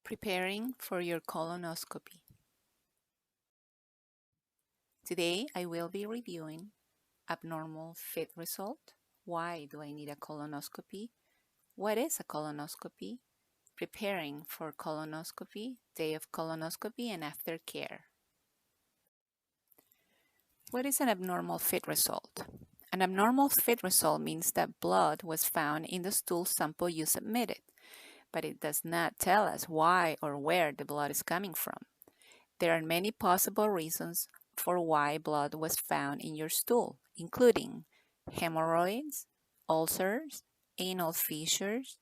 Preparing for your colonoscopy. Today I will be reviewing abnormal FIT result. Why do I need a colonoscopy? What is a colonoscopy? Preparing for colonoscopy, day of colonoscopy, and aftercare. What is an abnormal FIT result? An abnormal FIT result means that blood was found in the stool sample you submitted, but it does not tell us why or where the blood is coming from. There are many possible reasons for why blood was found in your stool, including hemorrhoids, ulcers, anal fissures,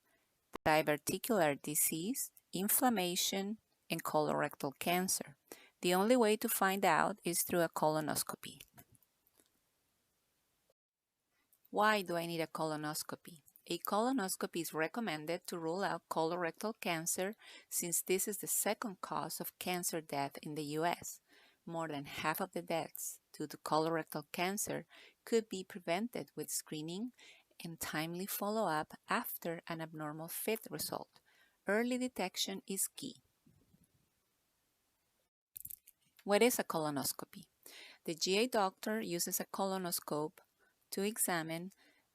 diverticular disease, inflammation, and colorectal cancer. The only way to find out is through a colonoscopy. Why do I need a colonoscopy? A colonoscopy is recommended to rule out colorectal cancer since this is the second cause of cancer death in the U.S. More than half of the deaths due to colorectal cancer could be prevented with screening and timely follow-up after an abnormal FIT result. Early detection is key. What is a colonoscopy? The GI doctor uses a colonoscope to examine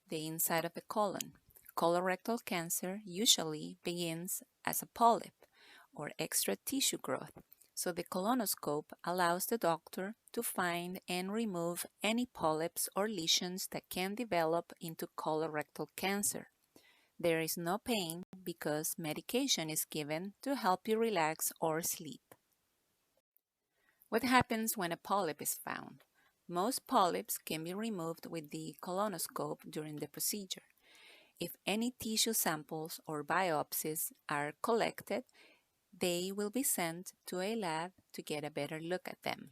the inside of the colon. Colorectal cancer usually begins as a polyp or extra tissue growth, so the colonoscope allows the doctor to find and remove any polyps or lesions that can develop into colorectal cancer. There is no pain because medication is given to help you relax or sleep. What happens when a polyp is found? Most polyps can be removed with the colonoscope during the procedure. If any tissue samples or biopsies are collected, they will be sent to a lab to get a better look at them.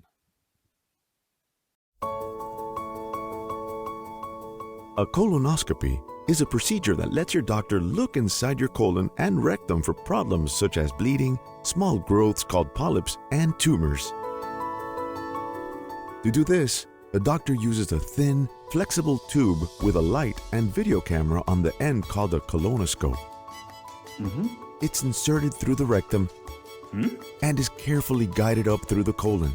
A colonoscopy is a procedure that lets your doctor look inside your colon and rectum for problems such as bleeding, small growths called polyps, and tumors. To do this, the doctor uses a thin, flexible tube with a light and video camera on the end called a colonoscope. It's inserted through the rectum and is carefully guided up through the colon.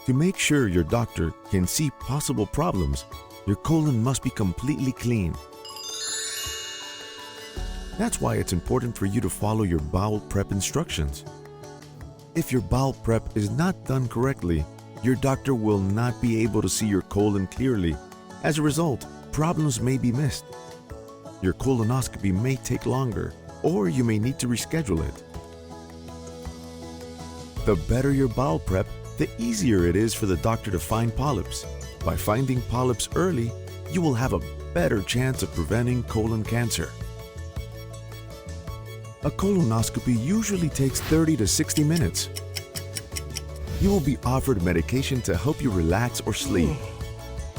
To make sure your doctor can see possible problems, your colon must be completely clean. That's why it's important for you to follow your bowel prep instructions. If your bowel prep is not done correctly, your doctor will not be able to see your colon clearly. As a result, problems may be missed. Your colonoscopy may take longer, or you may need to reschedule it. The better your bowel prep, the easier it is for the doctor to find polyps. By finding polyps early, you will have a better chance of preventing colon cancer. A colonoscopy usually takes 30 to 60 minutes. You will be offered medication to help you relax or sleep,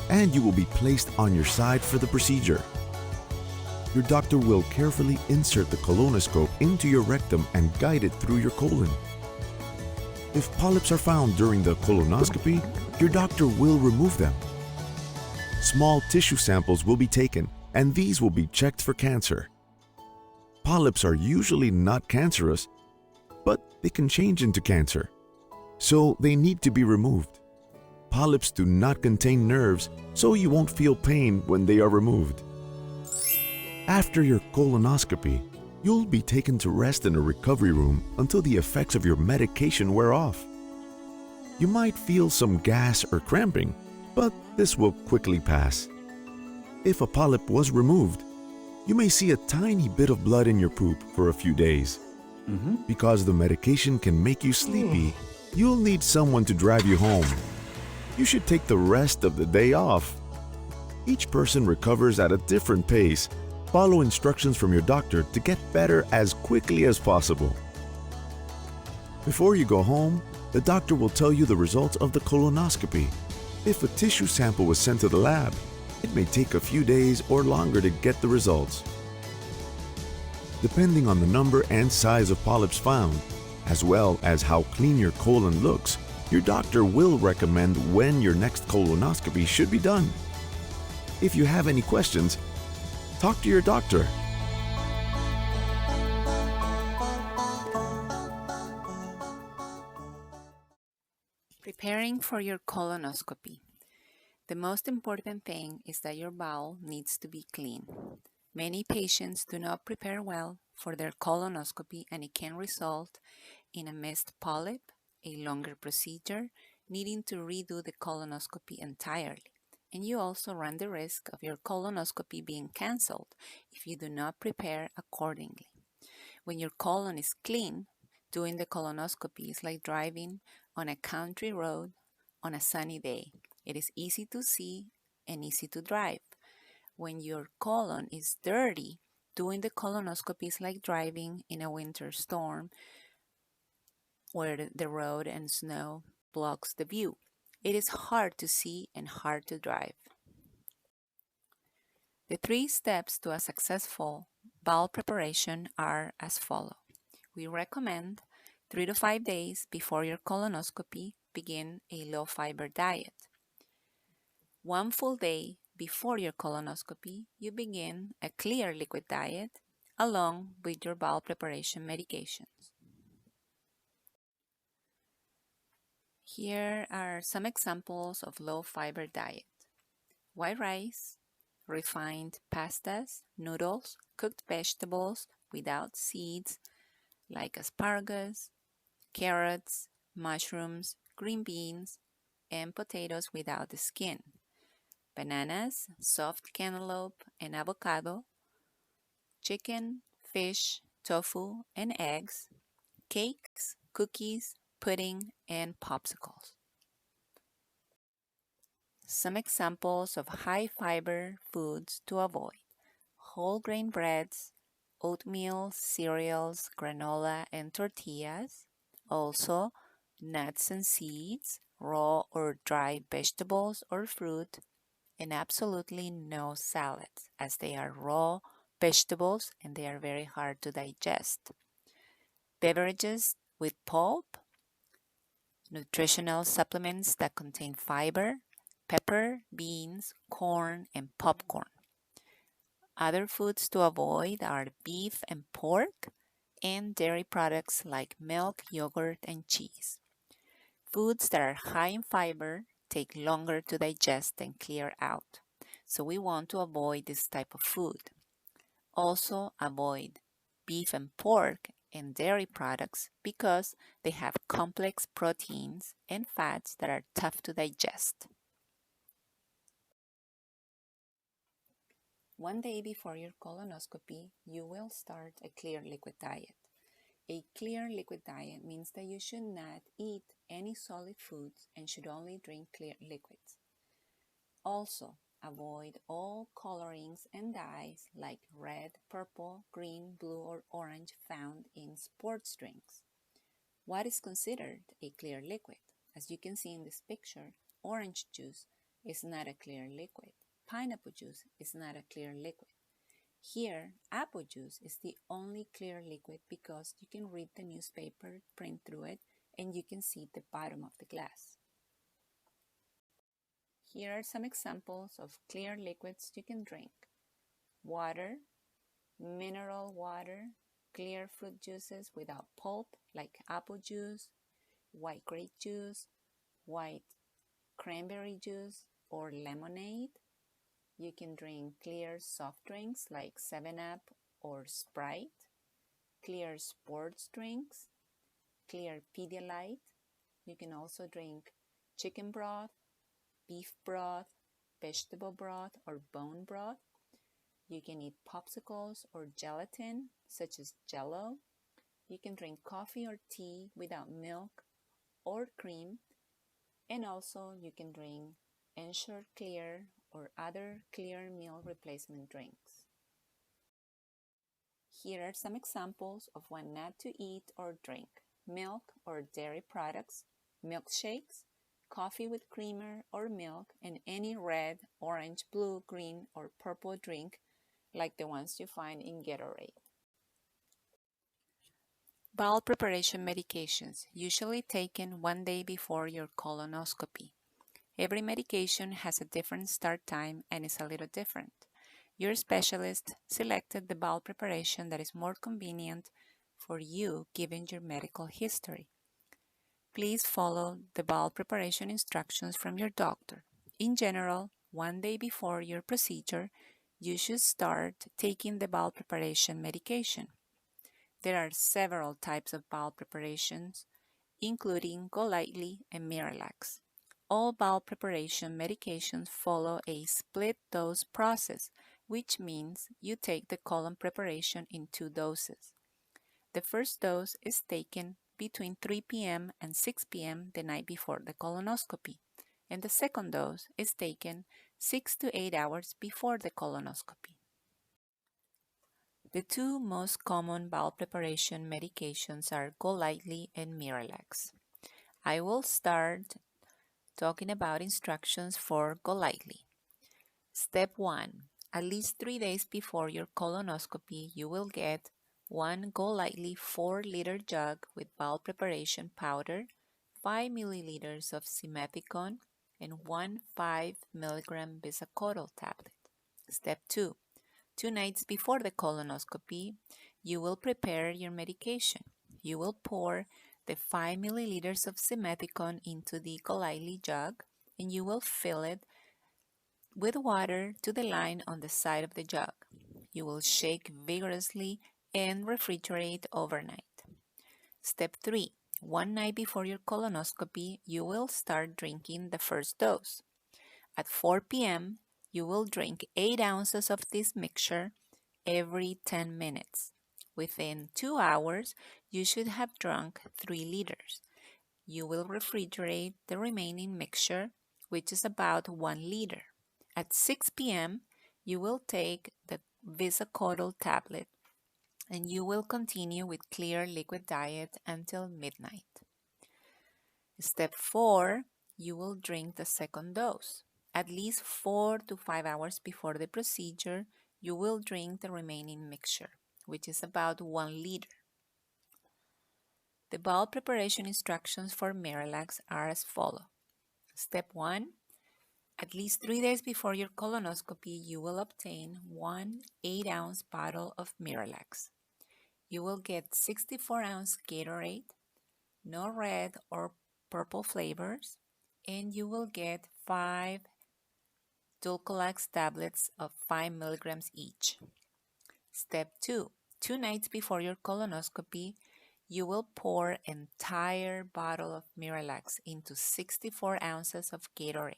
and you will be placed on your side for the procedure. Your doctor will carefully insert the colonoscope into your rectum and guide it through your colon. If polyps are found during the colonoscopy, your doctor will remove them. Small tissue samples will be taken, and these will be checked for cancer. Polyps are usually not cancerous, but they can change into cancer, so they need to be removed. Polyps do not contain nerves, so you won't feel pain when they are removed. After your colonoscopy, you'll be taken to rest in a recovery room until the effects of your medication wear off. You might feel some gas or cramping, but this will quickly pass. If a polyp was removed, you may see a tiny bit of blood in your poop for a few days. Because the medication can make you sleepy, you'll need someone to drive you home. You should take the rest of the day off. Each person recovers at a different pace. Follow instructions from your doctor to get better as quickly as possible. Before you go home, the doctor will tell you the results of the colonoscopy. If a tissue sample was sent to the lab, it may take a few days or longer to get the results. Depending on the number and size of polyps found, as well as how clean your colon looks, your doctor will recommend when your next colonoscopy should be done. If you have any questions, talk to your doctor. Preparing for your colonoscopy. The most important thing is that your bowel needs to be clean. Many patients do not prepare well for their colonoscopy, and it can result in a missed polyp, a longer procedure, needing to redo the colonoscopy entirely. And you also run the risk of your colonoscopy being canceled if you do not prepare accordingly. When your colon is clean, doing the colonoscopy is like driving on a country road on a sunny day. It is easy to see and easy to drive. When your colon is dirty, doing the colonoscopy is like driving in a winter storm where the road and snow blocks the view. It is hard to see and hard to drive. The 3 steps to a successful bowel preparation are as follows. We recommend 3 to 5 days before your colonoscopy, begin a low-fiber diet. 1 full day before your colonoscopy, you begin a clear liquid diet along with your bowel preparation medications. Here are some examples of low-fiber diet. White rice, refined pastas, noodles, cooked vegetables without seeds like asparagus, carrots, mushrooms, green beans, and potatoes without the skin, bananas, soft cantaloupe, and avocado, chicken, fish, tofu, and eggs, cakes, cookies, pudding, and popsicles. Some examples of high-fiber foods to avoid: whole grain breads, oatmeal, cereals, granola, and tortillas. Also, nuts and seeds, raw or dried vegetables or fruit, and absolutely no salads, as they are raw vegetables and they are very hard to digest. Beverages with pulp, nutritional supplements that contain fiber, pepper, beans, corn, and popcorn. Other foods to avoid are beef and pork, and dairy products like milk, yogurt, and cheese. Foods that are high in fiber take longer to digest and clear out, so we want to avoid this type of food. Also, avoid beef and pork and dairy products because they have complex proteins and fats that are tough to digest. 1 day before your colonoscopy, you will start a clear liquid diet. A clear liquid diet means that you should not eat any solid foods and should only drink clear liquids. Also, avoid all colorings and dyes like red, purple, green, blue, or orange found in sports drinks. What is considered a clear liquid? As you can see in this picture, orange juice is not a clear liquid. Pineapple juice is not a clear liquid. Here, apple juice is the only clear liquid because you can read the newspaper, print through it, and you can see the bottom of the glass. Here are some examples of clear liquids you can drink: water, mineral water, clear fruit juices without pulp like apple juice, white grape juice, white cranberry juice, or lemonade. You can drink clear soft drinks like 7-Up or Sprite, clear sports drinks, clear Pedialyte. You can also drink chicken broth, beef broth, vegetable broth, or bone broth. You can eat popsicles or gelatin, such as Jell-O. You can drink coffee or tea without milk or cream. And also you can drink Ensure Clear or other clear meal replacement drinks. Here are some examples of what not to eat or drink: milk or dairy products, milkshakes, coffee with creamer or milk, and any red, orange, blue, green, or purple drink like the ones you find in Gatorade. Bowel preparation medications, usually taken 1 day before your colonoscopy. Every medication has a different start time and is a little different. Your specialist selected the bowel preparation that is more convenient for you given your medical history. Please follow the bowel preparation instructions from your doctor. In general, one day before your procedure, you should start taking the bowel preparation medication. There are several types of bowel preparations, including Golightly and Miralax. All bowel preparation medications follow a split dose process, which means you take the colon preparation in 2 doses. The first dose is taken between 3 p.m. and 6 p.m. the night before the colonoscopy, and the second dose is taken 6 to 8 hours before the colonoscopy. The two most common bowel preparation medications are Golightly and Miralax. I will start talking about instructions for Golightly. Step 1. At least 3 days before your colonoscopy, you will get 1 Golightly 4-liter jug with bowel preparation powder, 5 milliliters of simethicone, and 1 5 milligram bisacodyl tablet. Step 2. 2 nights before the colonoscopy, you will prepare your medication. You will pour the 5 milliliters of simethicone into the Golightly jug, and you will fill it with water to the line on the side of the jug. You will shake vigorously and refrigerate overnight. Step 3. One night before your colonoscopy, you will start drinking the first dose. At 4 p.m., you will drink 8 ounces of this mixture every 10 minutes. Within 2 hours, you should have drunk 3 liters. You will refrigerate the remaining mixture, which is about 1 liter. At 6 p.m., you will take the bisacodyl tablet and you will continue with clear liquid diet until midnight. Step 4, you will drink the second dose. At least 4 to 5 hours before the procedure, you will drink the remaining mixture, which is about 1 liter. The bowel preparation instructions for Miralax are as follows. Step 1. At least 3 days before your colonoscopy, you will obtain 1 8-ounce bottle of Miralax. You will get 64-ounce Gatorade, no red or purple flavors, and you will get 5 Dulcolax tablets of 5 milligrams each. Step 2. 2 nights before your colonoscopy, you will pour an entire bottle of Miralax into 64 ounces of Gatorade.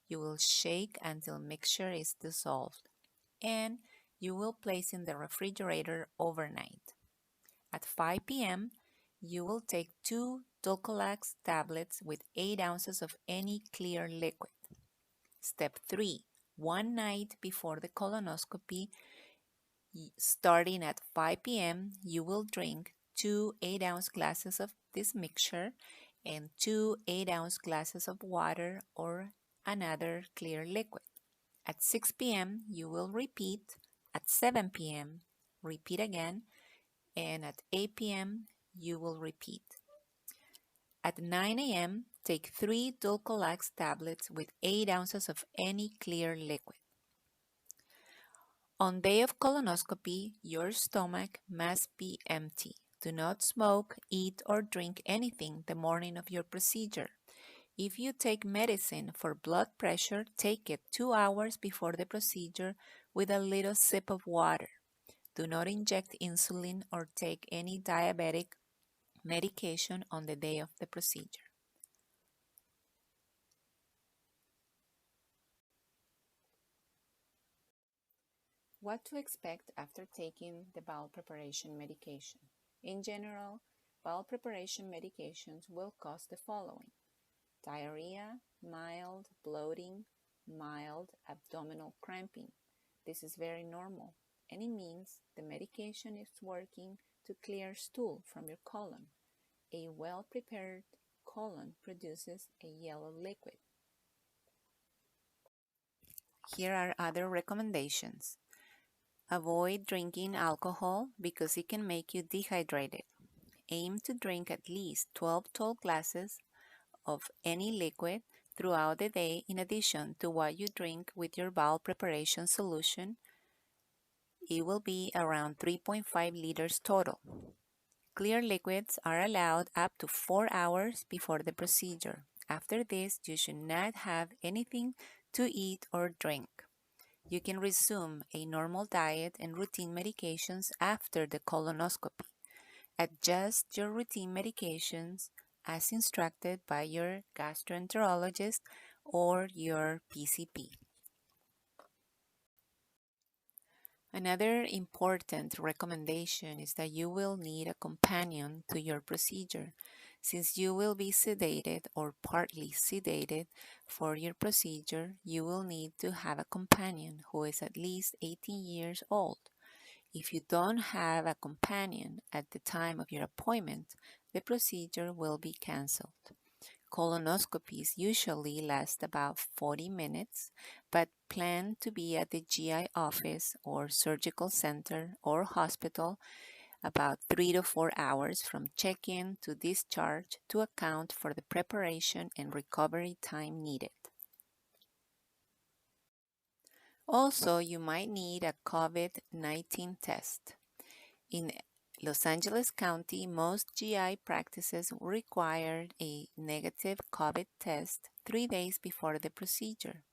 You will shake until mixture is dissolved, and you will place in the refrigerator overnight. At 5 p.m., you will take 2 Dulcolax tablets with 8 ounces of any clear liquid. Step 3. One night before the colonoscopy, starting at 5 p.m., you will drink 2 8-ounce glasses of this mixture and 2 8-ounce glasses of water or another clear liquid. At 6 p.m., you will repeat. At 7 p.m., repeat again. And at 8 p.m., you will repeat. At 9 a.m., take 3 Dulcolax tablets with 8 ounces of any clear liquid. On day of colonoscopy, your stomach must be empty. Do not smoke, eat, or drink anything the morning of your procedure. If you take medicine for blood pressure, take it 2 hours before the procedure with a little sip of water. Do not inject insulin or take any diabetic medication on the day of the procedure. What to expect after taking the bowel preparation medication? In general, bowel preparation medications will cause the following: diarrhea, mild bloating, mild abdominal cramping. This is very normal, and it means the medication is working to clear stool from your colon. A well-prepared colon produces a yellow liquid. Here are other recommendations. Avoid drinking alcohol because it can make you dehydrated. Aim to drink at least 12 tall glasses of any liquid throughout the day in addition to what you drink with your bowel preparation solution. It will be around 3.5 liters total. Clear liquids are allowed up to 4 hours before the procedure. After this, you should not have anything to eat or drink. You can resume a normal diet and routine medications after the colonoscopy. Adjust your routine medications as instructed by your gastroenterologist or your PCP. Another important recommendation is that you will need a companion to your procedure. Since you will be sedated or partly sedated for your procedure, you will need to have a companion who is at least 18 years old. If you don't have a companion at the time of your appointment, the procedure will be canceled. Colonoscopies usually last about 40 minutes, but plan to be at the GI office or surgical center or hospital about 3 to 4 hours from check-in to discharge to account for the preparation and recovery time needed. Also, you might need a COVID-19 test. In Los Angeles County, most GI practices require a negative COVID test 3 days before the procedure.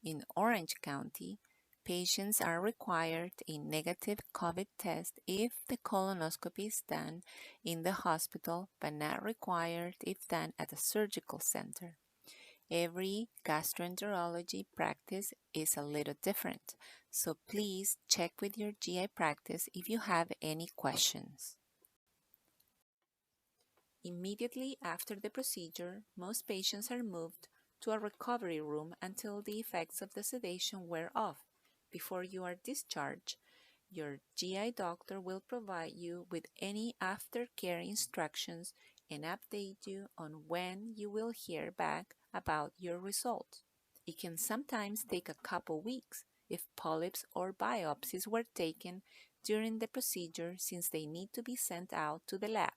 In Orange County, patients are required a negative COVID test if the colonoscopy is done in the hospital, but not required if done at a surgical center. Every gastroenterology practice is a little different, so please check with your GI practice if you have any questions. Immediately after the procedure, most patients are moved to a recovery room until the effects of the sedation wear off. Before you are discharged, your GI doctor will provide you with any aftercare instructions and update you on when you will hear back about your results. It can sometimes take a couple weeks if polyps or biopsies were taken during the procedure, since they need to be sent out to the lab.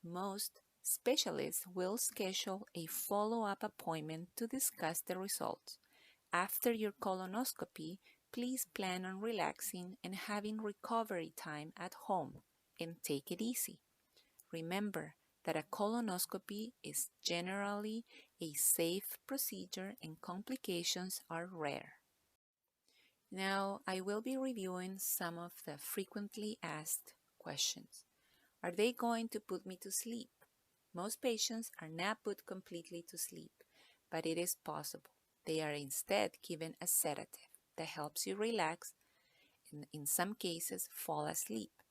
Most specialists will schedule a follow-up appointment to discuss the results. After your colonoscopy, please plan on relaxing and having recovery time at home, and take it easy. Remember that a colonoscopy is generally a safe procedure and complications are rare. Now, I will be reviewing some of the frequently asked questions. Are they going to put me to sleep? Most patients are not put completely to sleep, but it is possible. They are instead given a sedative that helps you relax and in some cases fall asleep.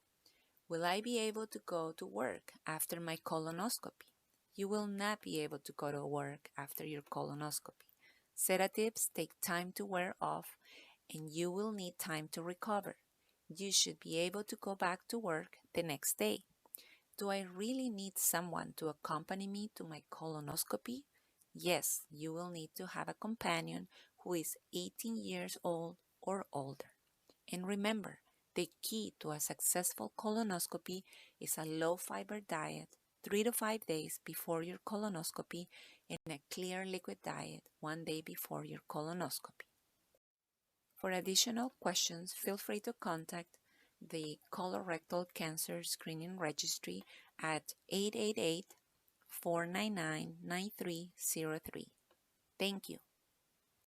Will I be able to go to work after my colonoscopy? You will not be able to go to work after your colonoscopy. Sedatives take time to wear off and you will need time to recover. You should be able to go back to work the next day. Do I really need someone to accompany me to my colonoscopy? Yes, you will need to have a companion who is 18 years old or older. And remember, the key to a successful colonoscopy is a low-fiber diet 3 to 5 days before your colonoscopy and a clear liquid diet 1 day before your colonoscopy. For additional questions, feel free to contact the Colorectal Cancer Screening Registry at 888-499-9303. Thank you.